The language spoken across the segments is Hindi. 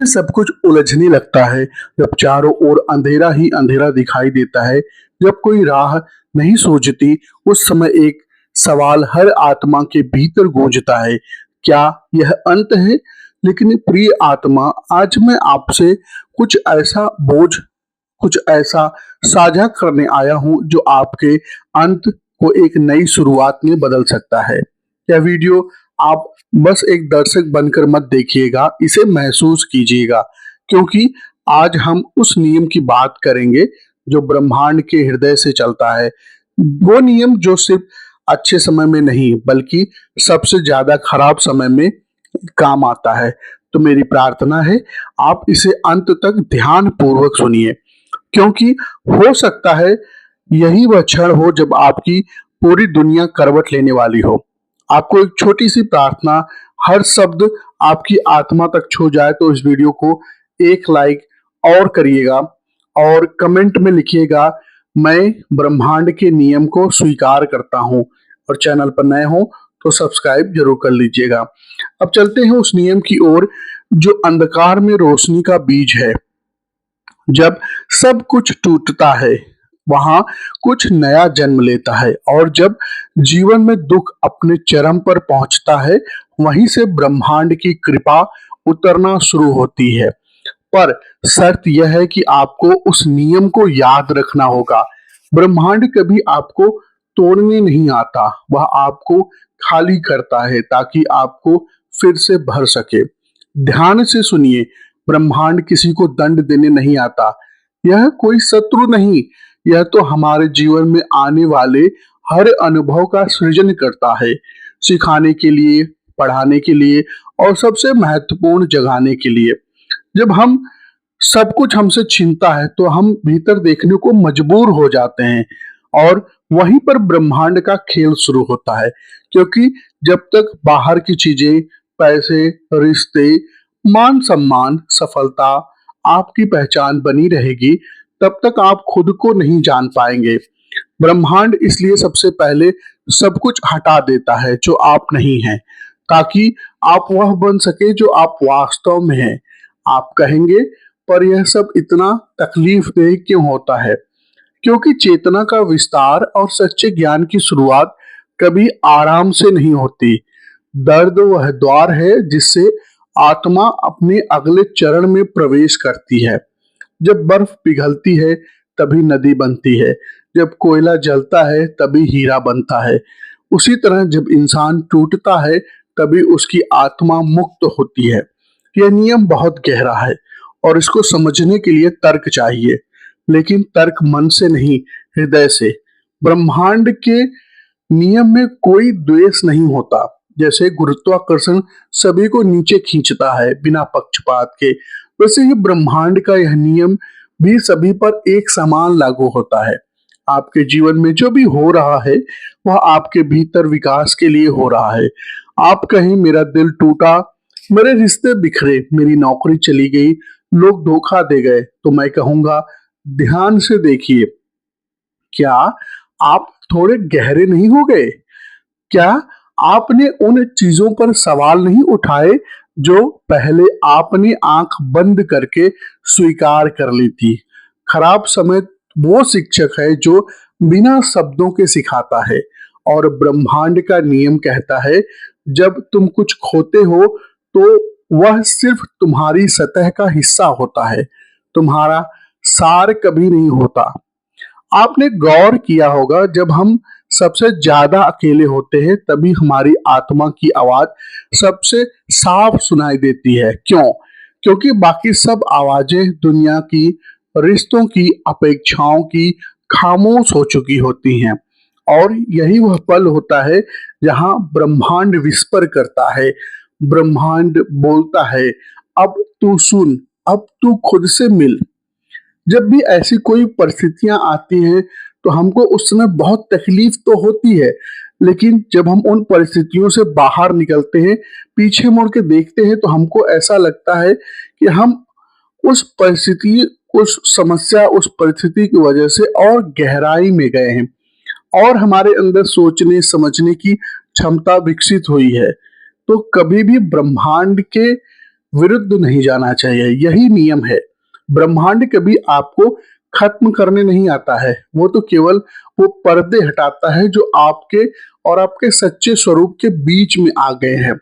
सब कुछ उलझने लगता है जब चारों ओर अंधेरा ही अंधेरा दिखाई देता है। जब कोई राह नहीं सूझती, उस समय एक सवाल हर आत्मा के भीतर गूंजता है, क्या यह अंत है? लेकिन प्रिय आत्मा, आज मैं आपसे कुछ ऐसा बोझ कुछ ऐसा साझा करने आया हूं जो आपके अंत को एक नई शुरुआत में बदल सकता है। यह वीडियो आप बस एक दर्शक बनकर मत देखिएगा, इसे महसूस कीजिएगा, क्योंकि आज हम उस नियम की बात करेंगे जो ब्रह्मांड के हृदय से चलता है। वो नियम जो सिर्फ अच्छे समय में नहीं बल्कि सबसे ज्यादा खराब समय में काम आता है। तो मेरी प्रार्थना है आप इसे अंत तक ध्यान पूर्वक सुनिए, क्योंकि हो सकता है यही वह क्षण हो जब आपकी पूरी दुनिया करवट लेने वाली हो। आपको एक छोटी सी प्रार्थना, हर शब्द आपकी आत्मा तक छू जाए तो इस वीडियो को एक लाइक और करिएगा और कमेंट में लिखिएगा, मैं ब्रह्मांड के नियम को स्वीकार करता हूँ। और चैनल पर नए हो तो सब्सक्राइब जरूर कर लीजिएगा। अब चलते हैं उस नियम की ओर जो अंधकार में रोशनी का बीज है। जब सब कुछ टूटता है, वहां कुछ नया जन्म लेता है, और जब जीवन में दुख अपने चरम पर पहुंचता है, वहीं से ब्रह्मांड की कृपा उतरना शुरू होती है। पर शर्त यह है कि आपको उस नियम को याद रखना होगा। ब्रह्मांड कभी आपको तोड़ने नहीं आता, वह आपको खाली करता है ताकि आपको फिर से भर सके। ध्यान से सुनिए, ब्रह्मांड किसी को दंड देने नहीं आता। यह कोई शत्रु नहीं, यह तो हमारे जीवन में आने वाले हर अनुभव का सृजन करता है, सिखाने के लिए, पढ़ाने के लिए और सबसे महत्वपूर्ण जगाने के लिए। जब हम सब कुछ हमसे छीनता है तो हम भीतर देखने को मजबूर हो जाते हैं, और वहीं पर ब्रह्मांड का खेल शुरू होता है। क्योंकि जब तक बाहर की चीजें, पैसे, रिश्ते, मान सम्मान, सफलता आपकी पहचान बनी रहेगी, तब तक आप खुद को नहीं जान पाएंगे। ब्रह्मांड इसलिए सबसे पहले सब कुछ हटा देता है जो आप नहीं हैं, ताकि आप वह बन सके जो आप वास्तव में हैं। आप कहेंगे, पर यह सब इतना तकलीफदेह क्यों होता है? क्योंकि चेतना का विस्तार और सच्चे ज्ञान की शुरुआत कभी आराम से नहीं होती। दर्द वह द्वार है जिससे आत्मा अपने अगले चरण में प्रवेश करती है। जब बर्फ पिघलती है तभी नदी बनती है, जब कोयला जलता है तभी हीरा बनता है। उसी तरह जब इंसान टूटता है तभी उसकी आत्मा मुक्त होती है। यह नियम बहुत गहरा है और इसको समझने के लिए तर्क चाहिए, लेकिन तर्क मन से नहीं, हृदय से। ब्रह्मांड के नियम में कोई द्वेष नहीं होता। जैसे गुरुत्वाकर्षण सभी को नीचे खींचता है बिना पक्षपात के, वैसे ही ब्रह्मांड का यह नियम भी सभी पर एक समान लागू होता है। आपके जीवन में जो भी हो रहा है वह आपके भीतर विकास के लिए हो रहा है। आप कहें, मेरा दिल टूटा, मेरे रिश्ते बिखरे, मेरी नौकरी चली गई, लोग धोखा दे गए, तो मैं कहूंगा, ध्यान से देखिए, क्या आप थोड़े गहरे नहीं हो गए? क्या आपने उन चीजों पर सवाल नहीं उठाए जो पहले आपने आंख बंद करके स्वीकार कर ली थी? खराब समय वो शिक्षक है जो बिना शब्दों के सिखाता है, और ब्रह्मांड का नियम कहता है, जब तुम कुछ खोते हो तो वह सिर्फ तुम्हारी सतह का हिस्सा होता है, तुम्हारा सार कभी नहीं होता। आपने गौर किया होगा, जब हम सबसे ज्यादा अकेले होते हैं तभी हमारी आत्मा की आवाज सबसे साफ सुनाई देती है। क्यों? क्योंकि बाकी सब आवाजें दुनिया की, रिश्तों की, अपेक्षाओं की खामोश हो चुकी होती हैं। और यही वह पल होता है जहां ब्रह्मांड विस्पर करता है। ब्रह्मांड बोलता है, अब तू सुन, अब तू खुद से मिल। जब भी ऐसी कोई परिस्थितियां आती हैं तो हमको उस समय बहुत तकलीफ तो होती है, लेकिन जब हम उन परिस्थितियों से बाहर निकलते हैं, पीछे मुड़ के देखते हैं, तो हमको ऐसा लगता है कि हम उस परिस्थिति, उस समस्या, उस परिस्थिति की वजह से और गहराई में गए हैं, और हमारे अंदर सोचने समझने की क्षमता विकसित हुई है। तो कभी भी ब्रह्मांड के विरुद्ध नहीं जाना चाहिए। यही नियम है। ब्रह्मांड कभी आपको खत्म करने नहीं आता है। वो तो केवल वो पर्दे हटाता है जो आपके और आपके सच्चे स्वरूप के बीच में आ गए हैं।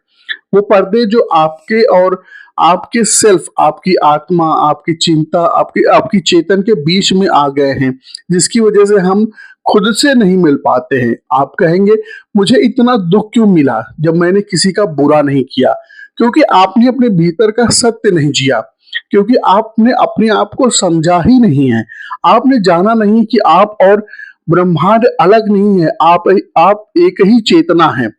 वो पर्दे जो आपके और आपके सेल्फ, आपकी आत्मा, आपकी चिंता, आपकी आपकी चेतन के बीच में आ गए हैं, जिसकी वजह से हम खुद से नहीं मिल पाते हैं। आप कहेंगे मुझे इतना दुख क्यों मिला जब मैंने किसी का बुरा नहीं किया? क्योंकि आपने अपने भीतर का सत्य नहीं जिया, क्योंकि आपने अपने आप को समझा ही नहीं है। आपने जाना नहीं कि आप और ब्रह्मांड अलग नहीं है, आप एक ही चेतना है।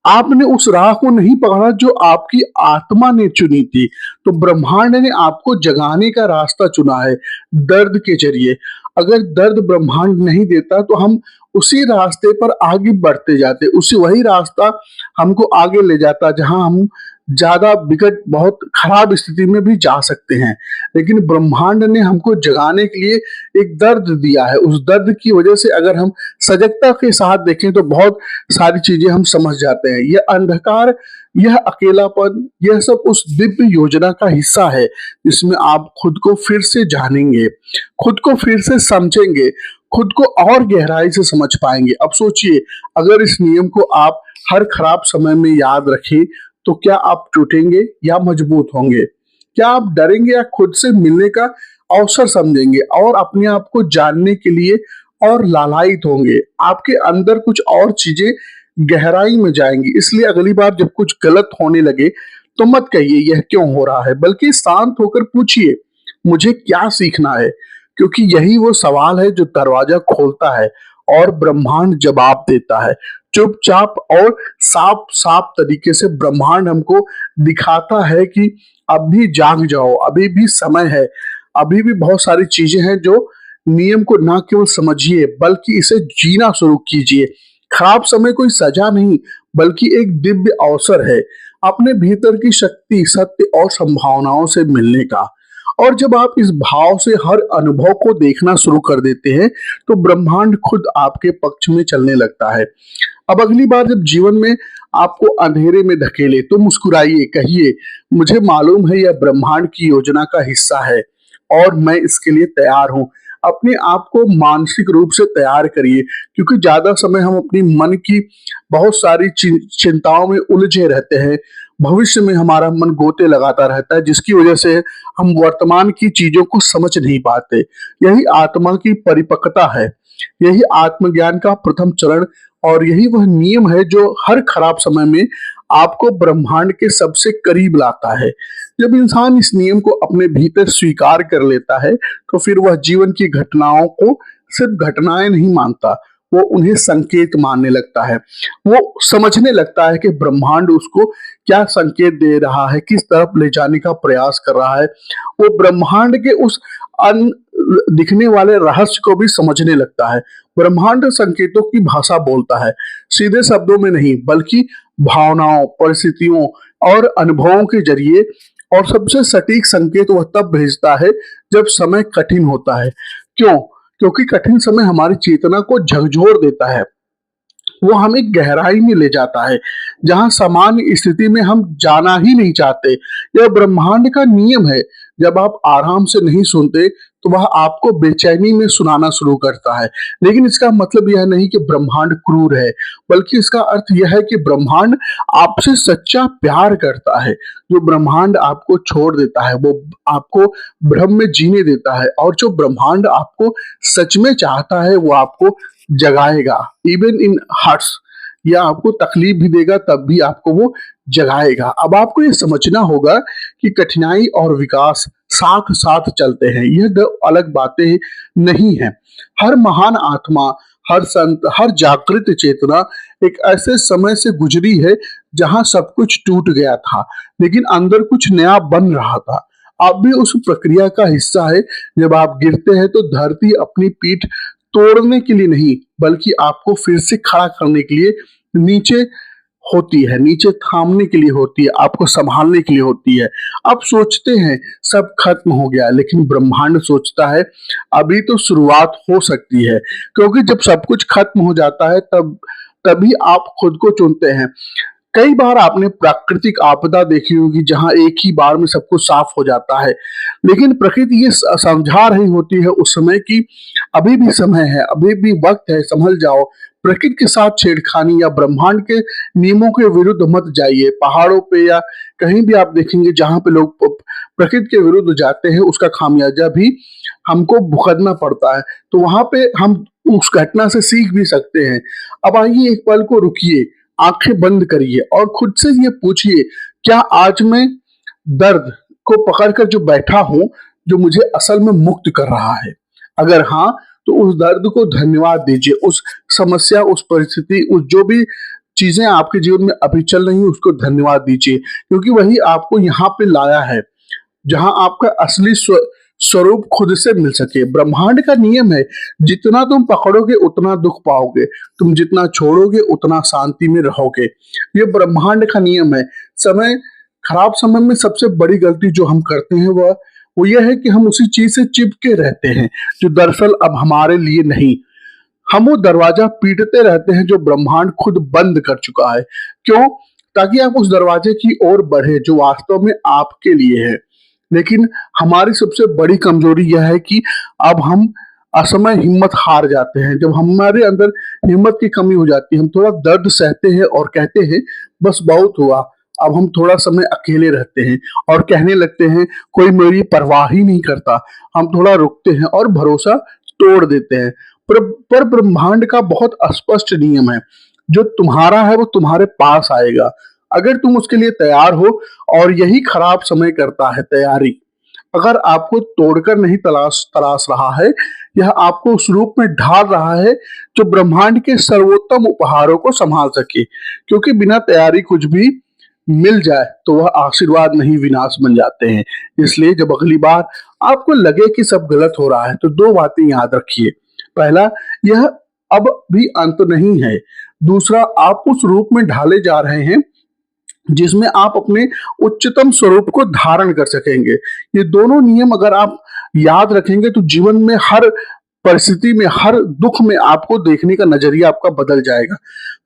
आपने उस राह को नहीं पकड़ा जो आपकी आत्मा ने चुनी थी। तो ब्रह्मांड ने आपको जगाने का रास्ता चुना है, दर्द के जरिए। अगर दर्द ब्रह्मांड नहीं देता तो हम उसी रास्ते पर आगे बढ़ते जाते, उसी वही रास्ता हमको आगे ले जाता जहां हम ज्यादा विकट, बहुत खराब स्थिति में भी जा सकते हैं। लेकिन ब्रह्मांड ने हमको जगाने के लिए एक दर्द दिया है। उस दर्द की वजह से अगर हम सजगता के साथ देखें तो बहुत सारी चीजें हम समझ जाते हैं। यह अंधकार, यह अकेलापन, यह सब उस दिव्य योजना का हिस्सा है जिसमें आप खुद को फिर से जानेंगे, खुद को फिर से समझेंगे, खुद को और गहराई से समझ पाएंगे। अब सोचिए, अगर इस नियम को आप हर खराब समय में याद रखें तो क्या आप टूटेंगे या मजबूत होंगे? क्या आप डरेंगे या खुद से मिलने का अवसर समझेंगे और अपने आप को जानने के लिए और लालायित होंगे? आपके अंदर कुछ और चीजें गहराई में जाएंगी। इसलिए अगली बार जब कुछ गलत होने लगे तो मत कहिए यह क्यों हो रहा है, बल्कि शांत होकर पूछिए मुझे क्या सीखना है। क्योंकि यही वो सवाल है जो दरवाजा खोलता है और ब्रह्मांड जवाब देता है। चुपचाप और साफ साफ तरीके से ब्रह्मांड हमको दिखाता है कि अब भी जाग जाओ, अभी भी समय है, अभी भी बहुत सारी चीजें हैं। जो नियम को ना केवल समझिए बल्कि इसे जीना शुरू कीजिए। खराब समय कोई सजा नहीं, बल्कि एक दिव्य अवसर है अपने भीतर की शक्ति, सत्य और संभावनाओं से मिलने का। और जब आप इस भाव से हर अनुभव को देखना शुरू कर देते हैं तो ब्रह्मांड खुद आपके पक्ष में चलने लगता है। अब अगली बार जब जीवन में आपको अंधेरे में धकेले तो मुस्कुराइए, कहिए मुझे मालूम है यह ब्रह्मांड की योजना का हिस्सा है और मैं इसके लिए तैयार हूं। अपने आप को मानसिक रूप से तैयार करिए, क्योंकि ज्यादा समय हम अपनी मन की बहुत सारी चिंताओं में उलझे रहते हैं। भविष्य में हमारा मन गोते लगाता रहता है, जिसकी वजह से हम वर्तमान की चीजों को समझ नहीं पाते। यही आत्मा की परिपक्वता है, यही आत्मज्ञान का प्रथम चरण और यही वह नियम है जो हर खराब समय में आपको ब्रह्मांड के सबसे करीब लाता है। जब इंसान इस नियम को अपने भीतर स्वीकार कर लेता है तो फिर वह जीवन की घटनाओं को सिर्फ घटनाएं नहीं मानता, वो उन्हें संकेत मानने लगता है। वो समझने लगता है कि ब्रह्मांड उसको क्या संकेत दे रहा है, किस तरफ ले जाने का प्रयास कर रहा है। वो ब्रह्मांड के उस अन दिखने वाले रहस्य को भी समझने लगता है। ब्रह्मांड संकेतों की भाषा बोलता है, सीधे शब्दों में नहीं बल्कि भावनाओं, परिस्थितियों और अनुभवों के जरिए। और सबसे सटीक संकेत वह तब भेजता है जब समय कठिन होता है। क्यों? क्योंकि कठिन समय हमारी चेतना को झकझोर देता है। वो हमें गहराई में ले जाता है जहां सामान्य स्थिति में हम जाना ही नहीं चाहते। यह ब्रह्मांड का नियम है। जब आप आराम से नहीं सुनते तो वह आपको बेचैनी में सुनाना शुरू करता है। लेकिन इसका मतलब यह नहीं कि ब्रह्मांड क्रूर है, बल्कि इसका अर्थ यह है कि ब्रह्मांड आपसे सच्चा प्यार करता है। जो ब्रह्मांड आपको छोड़ देता है वो आपको भ्रम में जीने देता है, और जो ब्रह्मांड आपको सच में चाहता है वो आपको जगाएगा। इवन इन हर्ट्स, या आपको तकलीफ भी देगा तब भी आपको वो जगाएगा। अब आपको ये समझना होगा कि कठिनाई और विकास साथ साथ चलते हैं, यह दो अलग बातें नहीं है। हर महान आत्मा, हर संत, हर जागृत चेतना एक ऐसे समय से गुजरी है जहां सब कुछ टूट गया था लेकिन अंदर कुछ नया बन रहा था। आप भी उस प्रक्रिया का हिस्सा है। जब आप गिरते हैं तो धरती अपनी पीठ तोड़ने के लिए नहीं बल्कि आपको फिर से खड़ा करने के लिए नीचे होती है, नीचे थामने के लिए होती है, आपको संभालने के लिए होती है। अब सोचते हैं सब खत्म हो गया, लेकिन ब्रह्मांड सोचता है अभी तो शुरुआत हो सकती है। क्योंकि जब सब कुछ खत्म हो जाता है तभी आप खुद को चुनते हैं। कई बार आपने प्राकृतिक आपदा देखी होगी जहां एक ही बार में सब कुछ साफ हो जाता है, लेकिन प्रकृति ये समझा रही होती है उस समय कि अभी भी समय है, अभी भी वक्त है, संभल जाओ। प्रकृति के साथ छेड़खानी या ब्रह्मांड के नियमों के विरुद्ध मत जाइए। पहाड़ों पे या कहीं भी आप देखेंगे जहां पे लोग प्रकृति के विरुद्ध जाते हैं, उसका खामियाजा भी हमको भुगतना पड़ता है। तो वहां पे हम उस घटना से सीख भी सकते हैं। अब आइए एक पल को रुकिए, आंखें बंद करिए और खुद से ये पूछिए, क्या आज मैं दर्द को पकड़कर जो बैठा हूं, जो मुझे असल में मुक्त कर रहा है? अगर हाँ, तो उस दर्द को धन्यवाद दीजिए, उस समस्या, उस परिस्थिति, उस जो भी चीजें आपके जीवन में अभी चल रही हैं उसको धन्यवाद दीजिए, क्योंकि वही आपको यहाँ पे लाया है जहां आपका असली स्वरूप खुद से मिल सके। ब्रह्मांड का नियम है, जितना तुम पकड़ोगे उतना दुख पाओगे, तुम जितना छोड़ोगे उतना शांति में रहोगे। ये ब्रह्मांड का नियम है। खराब समय में सबसे बड़ी गलती जो हम करते हैं वो ये है कि हम उसी चीज से चिपके रहते हैं जो दरअसल अब हमारे लिए नहीं। हम वो दरवाजा पीटते रहते हैं जो ब्रह्मांड खुद बंद कर चुका है। क्यों? ताकि आप उस दरवाजे की ओर बढ़े जो वास्तव में आपके लिए है। लेकिन हमारी सबसे बड़ी कमजोरी यह है कि अब हम असमय हिम्मत हार जाते हैं। जब हमारे अंदर हिम्मत की कमी हो जाती है, हम थोड़ा दर्द सहते हैं और कहते हैं बस बहुत हुआ, अब हम थोड़ा समय अकेले रहते हैं और कहने लगते हैं कोई मेरी परवाह ही नहीं करता। हम थोड़ा रुकते हैं और भरोसा तोड़ देते हैं। पर ब्रह्मांड का बहुत स्पष्ट नियम है, जो तुम्हारा है वो तुम्हारे पास आएगा अगर तुम उसके लिए तैयार हो। और यही खराब समय करता है, तैयारी। अगर आपको तोड़कर नहीं तलाश तलाश रहा है, यह आपको उस रूप में ढाल रहा है जो ब्रह्मांड के सर्वोत्तम उपहारों को संभाल सके। क्योंकि बिना तैयारी कुछ भी मिल जाए तो वह आशीर्वाद नहीं विनाश बन जाते हैं। इसलिए जब अगली बार आपको लगे कि सब गलत हो रहा है तो दो बातें याद रखिए। पहला, यह अब भी अंत नहीं है। दूसरा, आप उस रूप में ढाले जा रहे हैं जिसमें आप अपने उच्चतम स्वरूप को धारण कर सकेंगे। ये दोनों नियम अगर आप याद रखेंगे तो जीवन में हर परिस्थिति में, हर दुख में आपको देखने का नजरिया आपका बदल जाएगा।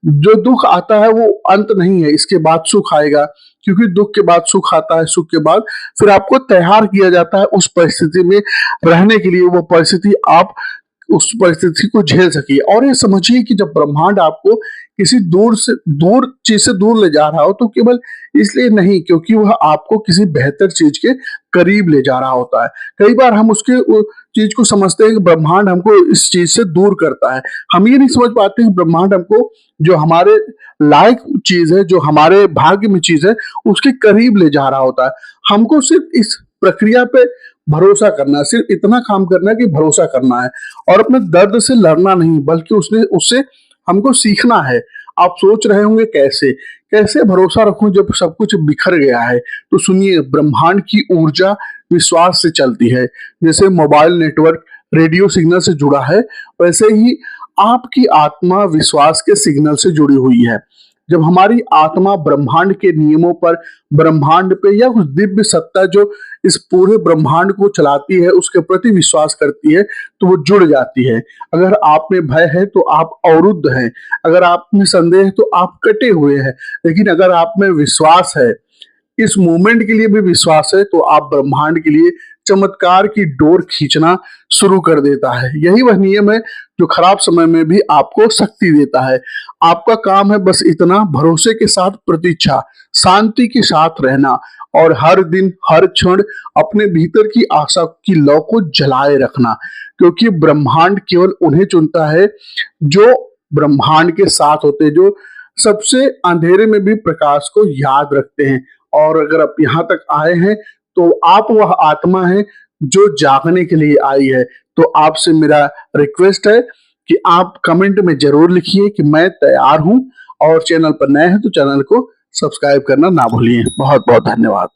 जो दुख आता है वो अंत नहीं है, इसके बाद सुख आएगा। क्योंकि दुख के बाद सुख आता है, सुख के बाद फिर आपको तैयार किया जाता है उस परिस्थिति में रहने के लिए। वो परिस्थिति आप उस परिस्थिति को झेल सकिए। और ये समझिए कि जब ब्रह्मांड आपको किसी दूर चीज से दूर ले जा रहा हो तो केवल इसलिए नहीं क्योंकि वह आपको किसी बेहतर चीज के करीब ले जा रहा होता है। कई बार हम उसके चीज को समझते हैं कि ब्रह्मांड हमको इस चीज से दूर करता है। हम ये नहीं समझ पाते कि ब्रह्मांड हमको जो हमारे लायक चीज है, जो हमारे भाग्य में चीज है, उसके करीब ले जा रहा होता है। हमको सिर्फ इस प्रक्रिया पे भरोसा करना है, सिर्फ इतना काम करना है कि भरोसा करना है और अपने दर्द से लड़ना नहीं, बल्कि उससे हमको सीखना है। आप सोच रहे होंगे कैसे कैसे भरोसा रखूं जब सब कुछ बिखर गया है? तो सुनिए, ब्रह्मांड की ऊर्जा विश्वास से चलती है। जैसे मोबाइल नेटवर्क रेडियो सिग्नल से जुड़ा है, वैसे ही आपकी आत्मा विश्वास के सिग्नल से जुड़ी हुई है। जब हमारी आत्मा ब्रह्मांड के नियमों पर, ब्रह्मांड पे या उस दिव्य सत्ता जो इस पूरे ब्रह्मांड को चलाती है उसके प्रति विश्वास करती है तो वो जुड़ जाती है। अगर आप में भय है तो आप अवरुद्ध हैं, अगर आप में संदेह है तो आप कटे हुए हैं। लेकिन अगर आप में विश्वास है, इस मूवमेंट के लिए भी विश्वास है, तो आप ब्रह्मांड के लिए चमत्कार की डोर खींचना शुरू कर देता है। यही वह नियम है जो खराब समय में भी आपको शक्ति देता है। आपका काम है बस इतना, भरोसे के साथ प्रतीक्षा, शांति के साथ रहना और हर दिन हर क्षण अपने भीतर की आशा की लौ को जलाए रखना। क्योंकि ब्रह्मांड केवल उन्हें चुनता है जो ब्रह्मांड के साथ होते, जो सबसे अंधेरे में भी प्रकाश को याद रखते हैं। और अगर आप यहाँ तक आए हैं तो आप वह आत्मा है जो जागने के लिए आई है। तो आपसे मेरा रिक्वेस्ट है कि आप कमेंट में जरूर लिखिए कि मैं तैयार हूं, और चैनल पर नए हैं तो चैनल को सब्सक्राइब करना ना भूलिए। बहुत बहुत धन्यवाद।